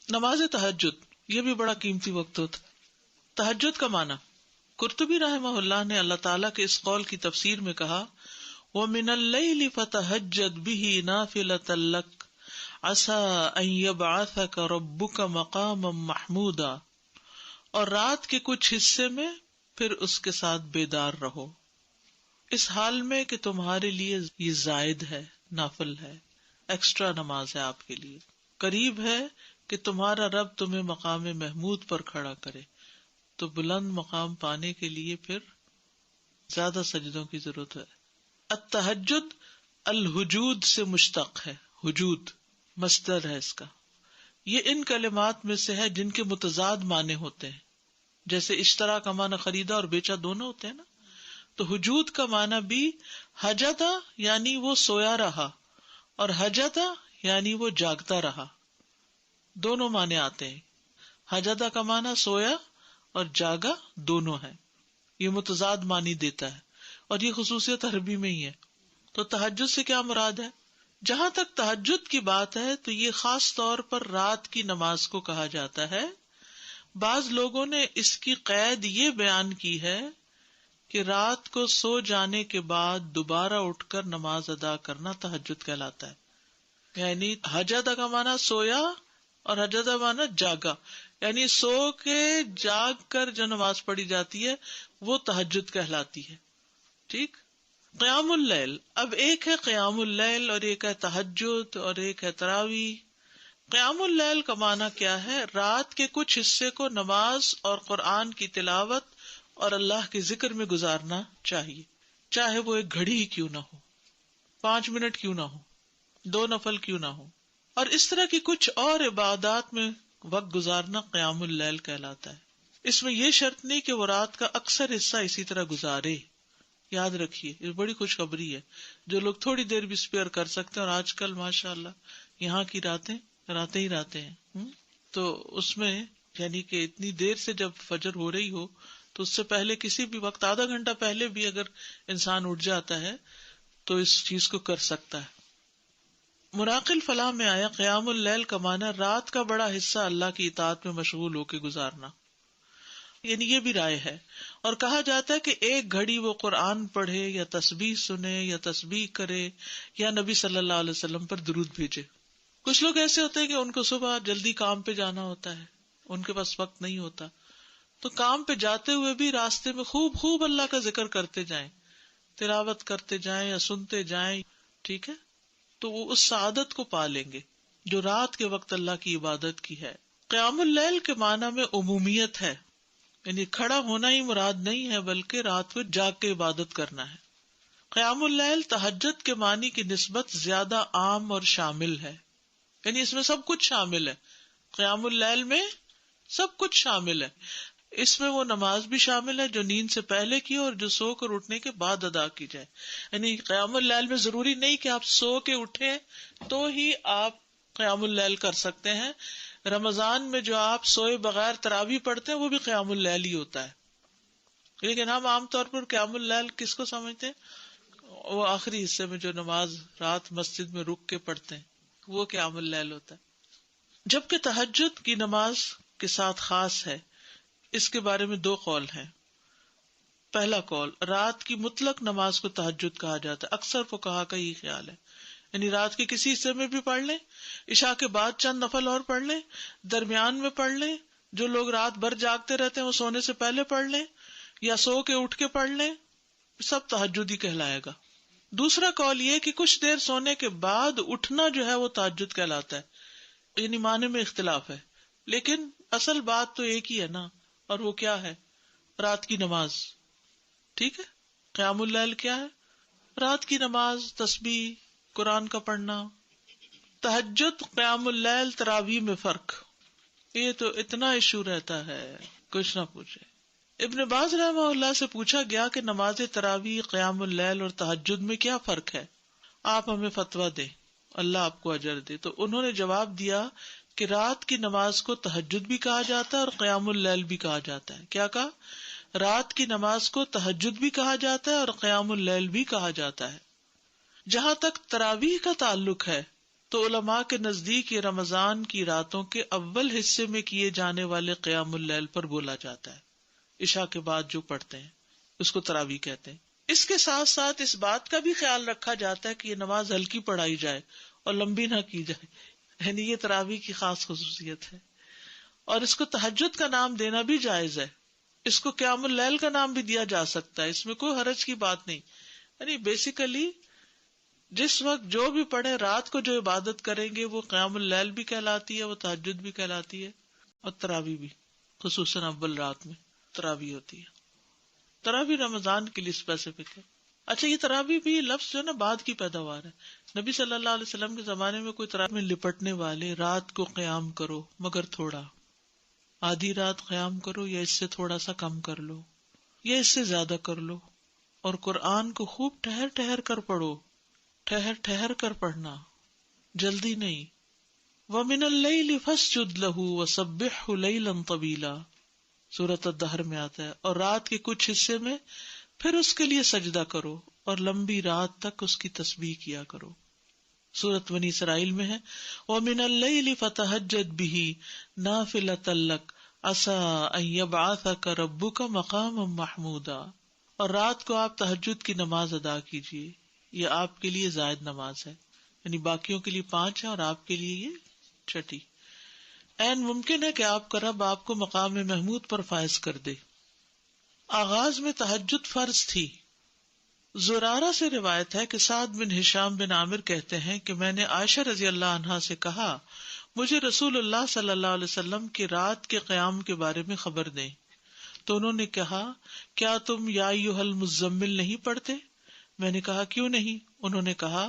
نماز تہجد یہ بھی بڑا قیمتی وقت ہوتا ہے. تہجد کا معنی قرطبی رحمہ اللہ نے اللہ تعالیٰ کے اس قول کی تفسیر میں کہا وَمِنَ اللَّيْلِ فَتَهَجَّدْ بِهِ نَافِلَةً لَكَ عَسَىٰ أَن يَبْعَثَكَ رَبُّكَ مَقَامًا مَحْمُودًا، اور رات کے کچھ حصے میں پھر اس کے ساتھ بیدار رہو، اس حال میں کہ تمہارے لیے یہ زائد ہے، نافل ہے، ایکسٹرا نماز ہے آپ کے لیے، قریب ہے کہ تمہارا رب تمہیں مقام محمود پر کھڑا کرے. تو بلند مقام پانے کے لیے پھر زیادہ سجدوں کی ضرورت ہے. التہجد الحجود سے مشتق ہے، حجود مصدر ہے اس کا. یہ ان کلمات میں سے ہے جن کے متضاد معنی ہوتے ہیں، جیسے اشترا کا معنی خریدا اور بیچا دونوں ہوتے ہیں نا. تو حجود کا معنی بھی حجتا یعنی وہ سویا رہا، اور حجتا یعنی وہ جاگتا رہا، دونوں معنی آتے ہیں. حجتا کا معنی سویا اور جاگا دونوں ہے، یہ متضاد معنی دیتا ہے، اور یہ خصوصیت عربی میں ہی ہے. تو تہجد سے کیا مراد ہے؟ جہاں تک تہجد کی بات ہے تو یہ خاص طور پر رات کی نماز کو کہا جاتا ہے. بعض لوگوں نے اس کی قید یہ بیان کی ہے کہ رات کو سو جانے کے بعد دوبارہ اٹھ کر نماز ادا کرنا تہجد کہلاتا ہے. یعنی حجدہ کا معنی سویا اور حجدہ معنی جاگا، یعنی سو کے جاگ کر جو نماز پڑھی جاتی ہے وہ تہجد کہلاتی ہے. ٹھیک. قیام اللیل، اب ایک ہے قیام اللیل اور ایک ہے تہجد اور ایک ہے تراویح. قیام اللیل کا معنی کیا ہے؟ رات کے کچھ حصے کو نماز اور قرآن کی تلاوت اور اللہ کے ذکر میں گزارنا چاہیے، چاہے وہ ایک گھڑی ہی کیوں نہ ہو، 5 منٹ کیوں نہ ہو، 2 نفل کیوں نہ ہو. اور اس طرح کی کچھ اور عبادات میں وقت گزارنا قیام اللیل کہلاتا ہے. اس میں یہ شرط نہیں کہ وہ رات کا اکثر حصہ اسی طرح گزارے. یاد رکھیے یہ بڑی خوشخبری ہے، جو لوگ تھوڑی دیر بھی اسپیئر کر سکتے ہیں، اور آج کل ماشاءاللہ یہاں کی راتیں ہی راتیں ہیں. تو اس میں یعنی کہ اتنی دیر سے جب فجر ہو رہی ہو تو اس سے پہلے کسی بھی وقت آدھا گھنٹہ پہلے بھی اگر انسان اٹھ جاتا ہے تو اس چیز کو کر سکتا ہے. مراقل فلاح میں آیا قیام اللیل کا معنی رات کا بڑا حصہ اللہ کی اطاعت میں مشغول ہو کے گزارنا، یعنی یہ بھی رائے ہے. اور کہا جاتا ہے کہ ایک گھڑی وہ قرآن پڑھے یا تسبیح سنے یا تسبیح کرے یا نبی صلی اللہ علیہ وسلم پر درود بھیجے. کچھ لوگ ایسے ہوتے ہیں کہ ان کو صبح جلدی کام پہ جانا ہوتا ہے، ان کے پاس وقت نہیں ہوتا، تو کام پہ جاتے ہوئے بھی راستے میں خوب خوب اللہ کا ذکر کرتے جائیں، تلاوت کرتے جائیں یا سنتے جائیں. ٹھیک ہے، تو وہ اس سعادت کو پا لیں گے جو رات کے وقت اللہ کی عبادت کی ہے. قیام اللیل کے معنی میں عمومیت ہے، یعنی کھڑا ہونا ہی مراد نہیں ہے بلکہ رات کو جاگ کے عبادت کرنا ہے. قیام اللیل تہجد کے معنی کی نسبت زیادہ عام اور شامل ہے، یعنی اس میں سب کچھ شامل ہے. قیام اللیل میں سب کچھ شامل ہے. اس میں وہ نماز بھی شامل ہے جو نیند سے پہلے کی اور جو سو کر اٹھنے کے بعد ادا کی جائے. یعنی قیام اللیل میں ضروری نہیں کہ آپ سو کے اٹھیں تو ہی آپ قیام اللیل کر سکتے ہیں. رمضان میں جو آپ سوئے بغیر تراویح پڑھتے ہیں وہ بھی قیام اللیل ہی ہوتا ہے. لیکن ہم عام طور پر قیام اللیل کس کو سمجھتے ہیں؟ وہ آخری حصے میں جو نماز رات مسجد میں رک کے پڑھتے ہیں وہ قیام اللیل ہوتا ہے. جبکہ تہجد کی نماز کے ساتھ خاص ہے، اس کے بارے میں 2 قول ہیں. پہلا قول، رات کی مطلق نماز کو تہجد کہا جاتا ہے. اکثر فقہا کا یہ خیال ہے، یعنی رات کے کسی حصے میں بھی پڑھ لیں، عشاء کے بعد چند نفل اور پڑھ لیں، درمیان میں پڑھ لیں، جو لوگ رات بھر جاگتے رہتے ہیں وہ سونے سے پہلے پڑھ لیں یا سو کے اٹھ کے پڑھ لیں، سب تہجد ہی کہلائے گا. دوسرا قول یہ کہ کچھ دیر سونے کے بعد اٹھنا جو ہے وہ تہجد کہلاتا ہے. یعنی معنی میں اختلاف ہے لیکن اصل بات تو ایک ہی ہے نا، اور وہ کیا ہے؟ رات کی نماز. ٹھیک ہے، قیام اللیل کیا ہے؟ رات کی نماز، تسبیح، قرآن کا پڑھنا. تہجد، قیام اللیل، تراویح میں فرق، یہ تو اتنا ایشو رہتا ہے کچھ نہ پوچھے. ابن باز رحمہ اللہ سے پوچھا گیا کہ نماز تراویح، قیام اللیل اور تہجد میں کیا فرق ہے، آپ ہمیں فتویٰ دیں، اللہ آپ کو اجر دے. تو انہوں نے جواب دیا کہ رات کی نماز کو تہجد بھی کہا جاتا ہے اور قیام اللیل بھی کہا جاتا ہے. کیا کہا؟ رات کی نماز کو تہجد بھی کہا جاتا ہے اور قیام اللیل بھی کہا جاتا ہے. جہاں تک تراویح کا تعلق ہے تو علماء کے نزدیک یہ رمضان کی راتوں کے اول حصے میں کیے جانے والے قیام اللیل پر بولا جاتا ہے. عشاء کے بعد جو پڑھتے ہیں اس کو تراویح کہتے ہیں. اس کے ساتھ ساتھ اس بات کا بھی خیال رکھا جاتا ہے کہ یہ نماز ہلکی پڑھائی جائے اور لمبی نہ کی جائے، یعنی یہ تراویح کی خاص خصوصیت ہے. اور اس کو تہجد کا نام دینا بھی جائز ہے. اس کو قیام اللیل کا نام بھی دیا جا سکتا ہے، اس میں کوئی حرج کی بات نہیں. یعنی بیسیکلی جس وقت جو بھی پڑھے رات کو جو عبادت کریں گے وہ قیام اللیل بھی کہلاتی ہے، وہ تہجد بھی کہلاتی ہے، اور تراویح بھی. خصوصاً اول رات میں تراویح ہوتی ہے. تراویح رمضان کے لیے اسپیسیفک ہے. اچھا، یہ تراویح بھی لفظ جو ہے نا بعد کی پیداوار ہے. نبی صلی اللہ علیہ وسلم کے زمانے میں کوئی تراویح میں لپٹنے والے رات کو قیام کرو مگر تھوڑا، آدھی رات قیام کرو یا اس سے تھوڑا سا کم کر لو یا اس سے زیادہ کر لو، اور قرآن کو خوب ٹھہر ٹھہر کر پڑھو، ٹھہر ٹھہر کر پڑھنا، جلدی نہیں. وَمِنَ اللَّيْلِ فَاسْجُدْ لَهُ وَسَبِّحْهُ لَيْلًا طَوِيلًا سورۃ الدہر میں آتا ہے. اور رات کے کچھ حصے میں پھر اس کے لیے سجدہ کرو اور لمبی رات تک اس کی تسبیح کیا کرو. سورۃ بنی اسرائیل میں ہے وَمِنَ اللَّيْلِ فَتَهَجَّدْ بِهِ نَافِلَةً لَكَ عَسَىٰ أَن يَبْعَثَكَ رَبُّكَ مَقَامًا مَحْمُودًا. اور رات کو آپ تہجد کی نماز ادا کیجیے، یہ آپ کے لیے زائد نماز ہے، یعنی باقیوں کے لیے 5 ہے اور آپ کے لیے یہ چھٹی. این ممکن ہے کہ آپ کا رب آپ کو مقام محمود پر فائز کر دے. آغاز میں تہجد فرض تھی. زرارہ سے روایت ہے کہ سعد بن ہشام بن عامر کہتے ہیں کہ میں نے عائشہ رضی اللہ عنہا سے کہا مجھے رسول اللہ صلی اللہ علیہ وسلم کی رات کے قیام کے بارے میں خبر دیں. تو انہوں نے کہا کیا تم یا ایھا المزمل نہیں پڑھتے؟ میں نے کہا کیوں نہیں؟ انہوں نے کہا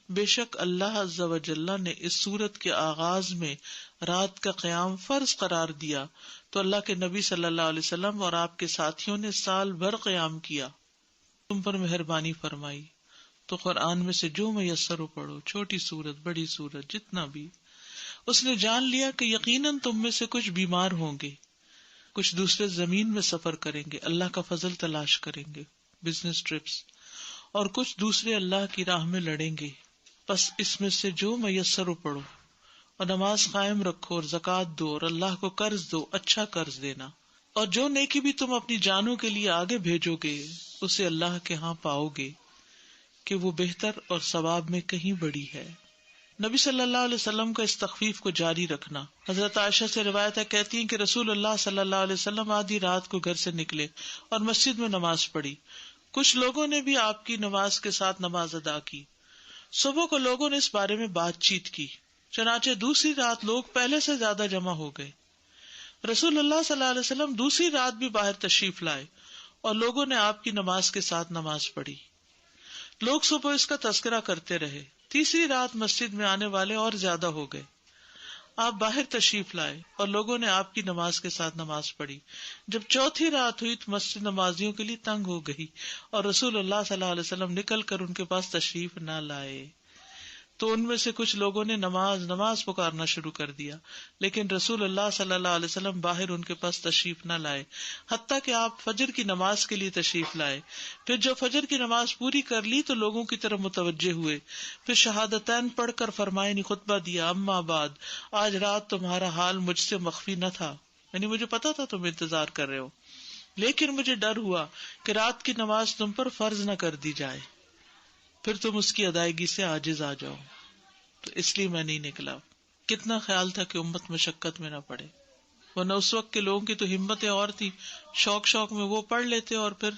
بے شک اللہ عز و جل نے اس سورت کے آغاز میں رات کا قیام فرض قرار دیا تو اللہ کے نبی صلی اللہ علیہ وسلم اور آپ کے ساتھیوں نے سال بھر قیام کیا، تم پر مہربانی فرمائی تو قرآن میں سے جو میسر ہو پڑھو، چھوٹی سورت بڑی سورت جتنا بھی. اس نے جان لیا کہ یقیناً تم میں سے کچھ بیمار ہوں گے، کچھ دوسرے زمین میں سفر کریں گے، اللہ کا فضل تلاش کریں گے، بزنس ٹرپس، اور کچھ دوسرے اللہ کی راہ میں لڑیں گے. پس اس میں سے جو میسر ہو پڑھو اور نماز قائم رکھو اور زکوٰۃ دو اور اللہ کو قرض دو، اچھا قرض دینا، اور جو نیکی بھی تم اپنی جانوں کے لیے آگے بھیجو گے اسے اللہ کے ہاں پاؤ گے کہ وہ بہتر اور ثواب میں کہیں بڑی ہے. نبی صلی اللہ علیہ وسلم کا اس تخفیف کو جاری رکھنا. حضرت عائشہ سے روایت ہے، کہتی ہیں کہ رسول اللہ صلی اللہ علیہ وسلم آدھی رات کو گھر سے نکلے اور مسجد میں نماز پڑھی. کچھ لوگوں نے بھی آپ کی نماز کے ساتھ نماز ادا کی. صبح کو لوگوں نے اس بارے میں بات چیت کی، چنانچہ دوسری رات لوگ پہلے سے زیادہ جمع ہو گئے. رسول اللہ صلی اللہ علیہ وسلم دوسری رات بھی باہر تشریف لائے اور لوگوں نے آپ کی نماز کے ساتھ نماز پڑھی. لوگ صبح اس کا تذکرہ کرتے رہے. تیسری رات مسجد میں آنے والے اور زیادہ ہو گئے. آپ باہر تشریف لائے اور لوگوں نے آپ کی نماز کے ساتھ نماز پڑھی. جب چوتھی رات ہوئی تو مسجد نمازیوں کے لیے تنگ ہو گئی اور رسول اللہ صلی اللہ علیہ وسلم نکل کر ان کے پاس تشریف نہ لائے. تو ان میں سے کچھ لوگوں نے نماز نماز پکارنا شروع کر دیا، لیکن رسول اللہ صلی اللہ علیہ وسلم باہر ان کے پاس تشریف نہ لائے حتیٰ کہ آپ فجر کی نماز کے لیے تشریف لائے. پھر جو فجر کی نماز پوری کر لی تو لوگوں کی طرف متوجہ ہوئے، پھر شہادتین پڑھ کر فرمائے نہیں خطبہ دیا، اما بعد آج رات تمہارا حال مجھ سے مخفی نہ تھا، یعنی مجھے پتا تھا تم انتظار کر رہے ہو، لیکن مجھے ڈر ہوا کہ رات کی نماز تم پر فرض نہ کر دی جائے، پھر تم اس کی ادائیگی سے عاجز آ جاؤ، تو اس لیے میں نہیں نکلا. کتنا خیال تھا کہ امت مشقت میں نہ پڑے، ورنہ اس وقت کے لوگوں کی تو ہمتیں اور تھی، شوق میں وہ پڑھ لیتے اور پھر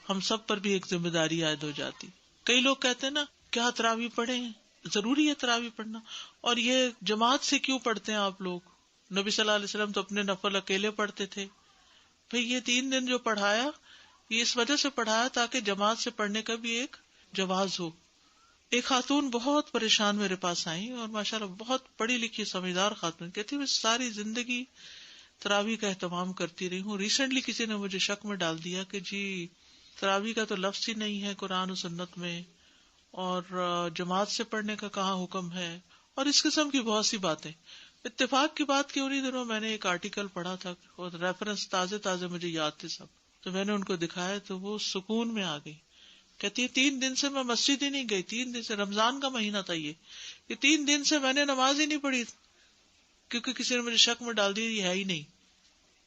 ہم سب پر بھی ایک ذمہ داری عائد ہو جاتی. کئی لوگ کہتے ہیں نا کیا تراویح پڑھیں، ضروری ہے تراویح پڑھنا، اور یہ جماعت سے کیوں پڑھتے ہیں آپ لوگ؟ نبی صلی اللہ علیہ وسلم تو اپنے نفل اکیلے پڑھتے تھے. بھئی یہ 3 دن جو پڑھایا یہ اس وجہ سے پڑھایا تاکہ جماعت سے پڑھنے کا بھی ایک جواز ہو. ایک خاتون بہت پریشان میرے پاس آئی اور ماشاءاللہ بہت پڑھی لکھی سمجھدار خاتون، کہتی میں ساری زندگی تراویح کا اہتمام کرتی رہی ہوں، ریسنٹلی کسی نے مجھے شک میں ڈال دیا کہ جی تراویح کا تو لفظ ہی نہیں ہے قرآن و سنت میں، اور جماعت سے پڑھنے کا کہاں حکم ہے، اور اس قسم کی بہت سی باتیں. اتفاق کی بات کہ انہی دنوں میں نے ایک آرٹیکل پڑھا تھا اور ریفرنس تازے مجھے یاد تھے سب، تو میں نے ان کو دکھایا تو وہ سکون میں آ گئی کہتی ہے 3 دن سے میں مسجد ہی نہیں گئی، 3 دن سے، رمضان کا مہینہ تھا یہ 3 دن سے میں نے نماز ہی نہیں پڑھی، کیونکہ کسی نے مجھے شک میں ڈال دیا یہ ہے ہی نہیں.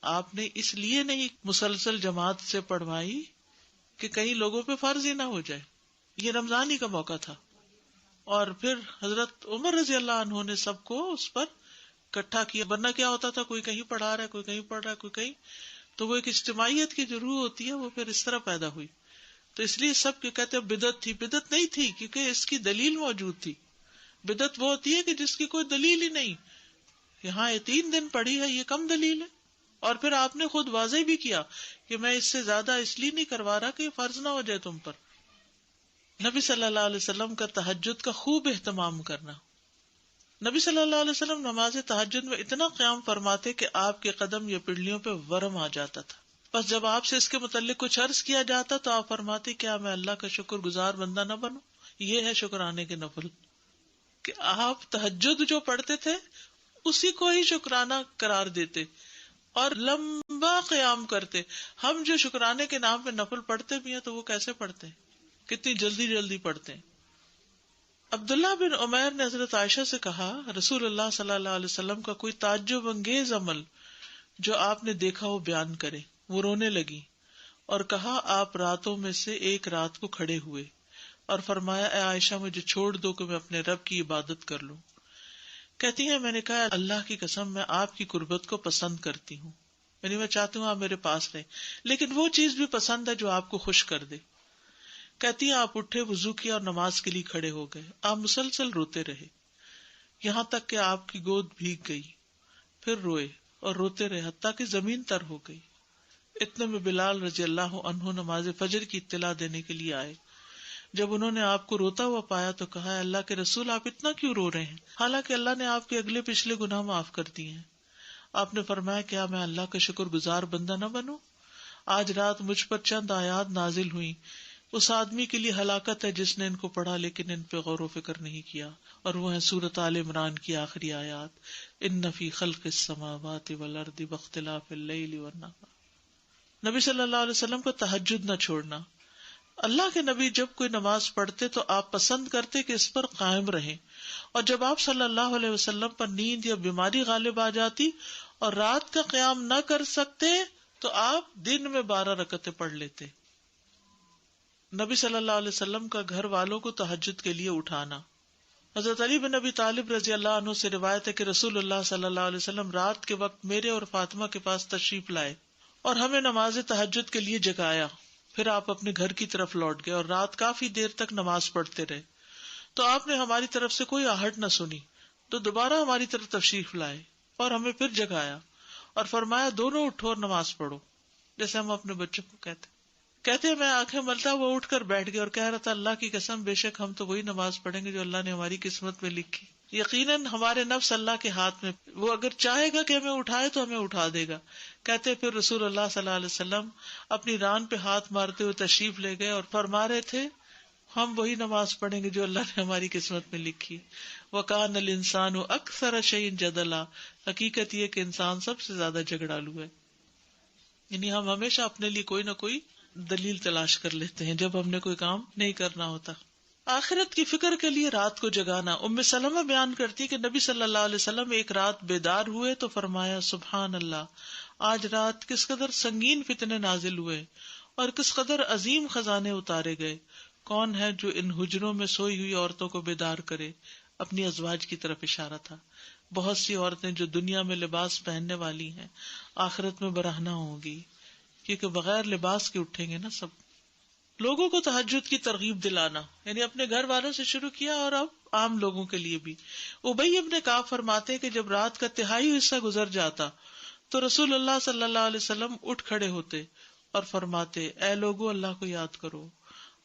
آپ نے اس لیے نہیں مسلسل جماعت سے پڑھوائی کہ کئی لوگوں پہ فرض ہی نہ ہو جائے. یہ رمضان ہی کا موقع تھا. اور پھر حضرت عمر رضی اللہ عنہ نے سب کو اس پر اکٹھا کیا، ورنہ کیا ہوتا تھا کوئی کہیں پڑھا رہا ہے، کوئی کہیں پڑھ رہا ہے، کوئی کہیں. تو وہ ایک اجتماعیت کی جو روح ہوتی ہے وہ پھر اس طرح پیدا ہوئی. تو اس لیے سب کے کہتے ہیں بدعت تھی. بدعت نہیں تھی کیونکہ اس کی دلیل موجود تھی. بدعت وہ ہوتی ہے کہ جس کی کوئی دلیل ہی نہیں. یہاں یہ 3 دن پڑھی ہے، یہ کم دلیل ہے. اور پھر آپ نے خود واضح بھی کیا کہ میں اس سے زیادہ اس لیے نہیں کروا رہا کہ یہ فرض نہ ہو جائے تم پر. نبی صلی اللہ علیہ وسلم کا تہجد کا خوب اہتمام کرنا. نبی صلی اللہ علیہ وسلم نماز تہجد میں اتنا قیام فرماتے کہ آپ کے قدم یا پنڈلیوں پہ ورم آ جاتا تھا. بس جب آپ سے اس کے متعلق کچھ عرض کیا جاتا تو آپ فرماتے کیا میں اللہ کا شکر گزار بندہ نہ بنوں. یہ ہے شکرانے کے نفل کہ آپ تہجد جو پڑھتے تھے اسی کو ہی شکرانہ قرار دیتے اور لمبا قیام کرتے. ہم جو شکرانے کے نام پہ نفل پڑھتے بھی ہیں تو وہ کیسے پڑھتے ہیں، کتنی جلدی جلدی پڑھتے ہیں. عبداللہ بن عمیر نے حضرت عائشہ سے کہا رسول اللہ صلی اللہ علیہ وسلم کا کوئی تعجب انگیز عمل جو آپ نے دیکھا وہ بیان کرے. وہ رونے لگی اور کہا آپ راتوں میں سے ایک رات کو کھڑے ہوئے اور فرمایا اے عائشہ مجھے چھوڑ دو کہ میں اپنے رب کی عبادت کر لوں. کہتی ہے میں نے کہا اللہ کی قسم میں آپ کی قربت کو پسند کرتی ہوں، یعنی میں چاہتی ہوں آپ میرے پاس رہیں، لیکن وہ چیز بھی پسند ہے جو آپ کو خوش کر دے. کہتی ہیں آپ اٹھے، وضو کیا اور نماز کے لیے کھڑے ہو گئے. آپ مسلسل روتے رہے یہاں تک کہ آپ کی گود بھیگ گئی. پھر روئے اور روتے رہے حتیٰ کہ زمین تر ہو گئی. اتنے میں بلال رضی اللہ عنہ نماز فجر کی اطلاع دینے کے لیے آئے. جب انہوں نے آپ کو روتا ہوا پایا تو کہا اللہ کے رسول آپ اتنا کیوں رو رہے ہیں، حالانکہ اللہ نے آپ کے اگلے پچھلے گناہ معاف کر دیے ہیں. آپ نے فرمایا کیا میں اللہ کا شکر گزار بندہ نہ بنوں. آج رات مجھ پر چند آیات نازل ہوئی، اس آدمی کے لیے ہلاکت ہے جس نے ان کو پڑھا لیکن ان پہ غور و فکر نہیں کیا. اور وہ ہے سورۃ آل عمران کی آخری آیات ان فی خلق السماوات والارض واختلاف اللیل والنہار. نبی صلی اللہ علیہ وسلم کو تہجد نہ چھوڑنا. اللہ کے نبی جب کوئی نماز پڑھتے تو آپ پسند کرتے کہ اس پر قائم رہیں، اور جب آپ صلی اللہ علیہ وسلم پر نیند یا بیماری غالب آ جاتی اور رات کا قیام نہ کر سکتے تو آپ دن میں 12 رکعتیں پڑھ لیتے. نبی صلی اللہ علیہ وسلم کا گھر والوں کو تہجد کے لیے اٹھانا. حضرت علی بن ابی طالب رضی اللہ عنہ سے روایت ہے کہ رسول اللہ صلی اللہ علیہ وسلم رات کے وقت میرے اور فاطمہ کے پاس تشریف لائے اور ہمیں نماز تہجد کے لیے جگایا. پھر آپ اپنے گھر کی طرف لوٹ گئے اور رات کافی دیر تک نماز پڑھتے رہے. تو آپ نے ہماری طرف سے کوئی آہٹ نہ سنی تو دوبارہ ہماری طرف تشریف لائے اور ہمیں پھر جگایا اور فرمایا دونوں اٹھو اور نماز پڑھو، جیسے ہم اپنے بچوں کو کہتے ہیں. میں آنکھیں ملتا وہ اٹھ کر بیٹھ گیا اور کہہ رہا تھا اللہ کی قسم بے شک ہم تو وہی نماز پڑھیں گے جو اللہ نے ہماری قسمت میں لکھی. یقیناً ہمارے نفس اللہ کے ہاتھ میں، وہ اگر چاہے گا کہ ہمیں اٹھائے تو ہمیں اٹھا دے گا. کہتے پھر رسول اللہ صلی اللہ علیہ وسلم اپنی ران پہ ہاتھ مارتے ہوئے تشریف لے گئے اور فرما رہے تھے ہم وہی نماز پڑھیں گے جو اللہ نے ہماری قسمت میں لکھی. وَكَانَ الْإِنسَانُ أَكْثَرَ شَيْءٍ جَدَلًا. حقیقت یہ کہ انسان سب سے زیادہ جھگڑالو ہے، یعنی ہم ہمیشہ اپنے لیے کوئی نہ کوئی دلیل تلاش کر لیتے ہیں جب ہم نے کوئی کام نہیں کرنا ہوتا. آخرت کی فکر کے لیے رات کو جگانا. ام سلمہ بیان کرتی کہ نبی صلی اللہ علیہ وسلم ایک رات بیدار ہوئے تو فرمایا سبحان اللہ، آج رات کس قدر سنگین فتنے نازل ہوئے اور کس قدر عظیم خزانے اتارے گئے. کون ہے جو ان حجروں میں سوئی ہوئی عورتوں کو بیدار کرے؟ اپنی ازواج کی طرف اشارہ تھا. بہت سی عورتیں جو دنیا میں لباس پہننے والی ہیں آخرت میں برہنہ ہوں گی، کیونکہ بغیر لباس کے اٹھیں گے نا سب. لوگوں کو تہجد کی ترغیب دلانا، یعنی اپنے گھر والوں سے شروع کیا اور اب عام لوگوں کے لیے بھی. ابی ابن کعب فرماتے کہ جب رات کا تہائی حصہ گزر جاتا تو رسول اللہ صلی اللہ علیہ وسلم اٹھ کھڑے ہوتے اور فرماتے اے لوگو اللہ کو یاد کرو،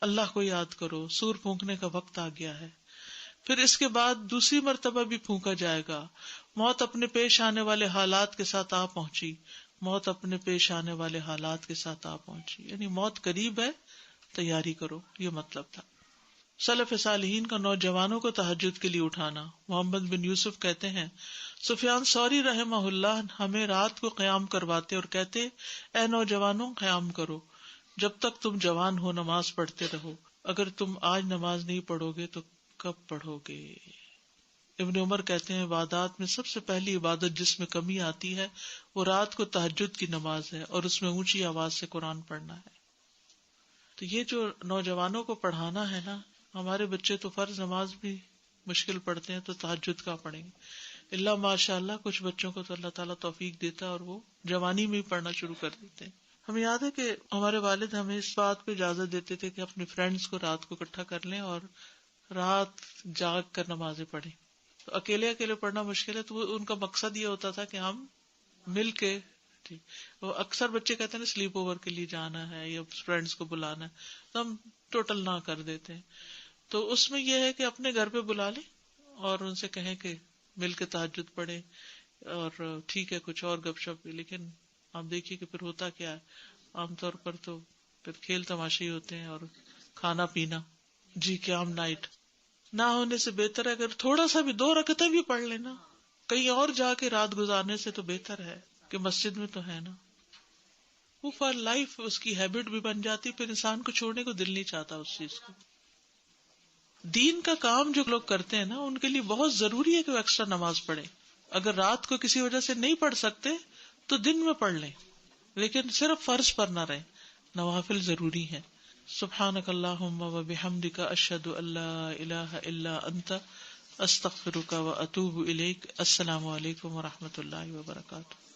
اللہ کو یاد کرو، سور پھونکنے کا وقت آ گیا ہے. پھر اس کے بعد دوسری مرتبہ بھی پھونکا جائے گا. موت اپنے پیش آنے والے حالات کے ساتھ آ پہنچی، موت اپنے پیش آنے والے حالات کے ساتھ آ پہنچی، یعنی موت قریب ہے، تیاری کرو، یہ مطلب تھا. سلف صالحین کا نوجوانوں کو تہجد کے لیے اٹھانا. محمد بن یوسف کہتے ہیں سفیان ثوری رحمہ اللہ ہمیں رات کو قیام کرواتے اور کہتے اے نوجوانوں قیام کرو، جب تک تم جوان ہو نماز پڑھتے رہو، اگر تم آج نماز نہیں پڑھو گے تو کب پڑھو گے؟ ابن عمر کہتے ہیں عبادات میں سب سے پہلی عبادت جس میں کمی آتی ہے وہ رات کو تہجد کی نماز ہے، اور اس میں اونچی آواز سے قرآن پڑھنا ہے۔ تو یہ جو نوجوانوں کو پڑھانا ہے نا، ہمارے بچے تو فرض نماز بھی مشکل پڑھتے ہیں تو تہجد کا پڑھیں گے، اللہ ماشاء اللہ کچھ بچوں کو تو اللہ تعالیٰ توفیق دیتا ہے اور وہ جوانی میں ہی پڑھنا شروع کر دیتے ہیں۔ ہمیں یاد ہے کہ ہمارے والد ہمیں اس بات پہ اجازت دیتے تھے کہ اپنے فرینڈز کو رات کو اکٹھا کر لیں اور رات جاگ کر نمازیں پڑھیں۔ تو اکیلے اکیلے پڑھنا مشکل ہے، تو وہ ان کا مقصد یہ ہوتا تھا کہ ہم مل کے، وہ اکثر بچے کہتے ہیں نا سلیپ اوور کے لیے جانا ہے یا فرینڈز کو بلانا ہے، تو ہم ٹوٹل نہ کر دیتے ہیں۔ تو اس میں یہ ہے کہ اپنے گھر پہ بلا لیں اور ان سے کہیں کہ مل کے تہجد پڑھیں، اور ٹھیک ہے کچھ اور گپ شپ بھی، لیکن آپ دیکھیے کہ پھر ہوتا کیا ہے، عام طور پر تو پھر کھیل تماشے ہی ہوتے ہیں اور کھانا پینا۔ جی قیام نائٹ نہ ہونے سے بہتر ہے اگر تھوڑا سا بھی 2 رکعتیں بھی پڑھ لینا، کہیں اور جا کے رات گزارنے سے تو بہتر ہے کہ مسجد میں تو ہے نا، وہ فار لائف اس کی ہیبٹ بھی بن جاتی، پھر انسان کو چھوڑنے کو دل نہیں چاہتا اس چیز کو۔ دین کا کام جو لوگ کرتے ہیں نا ان کے لیے بہت ضروری ہے کہ وہ ایکسٹرا نماز پڑھیں۔ اگر رات کو کسی وجہ سے نہیں پڑھ سکتے تو دن میں پڑھ لیں، لیکن صرف فرض پر نہ رہیں، نوافل ضروری ہیں۔ سبحانک اللہم و بحمدک اشہد ان لا الہ الا انت استغفرک و اتوب الیک۔ السلام علیکم و رحمۃ اللہ وبرکاتہ۔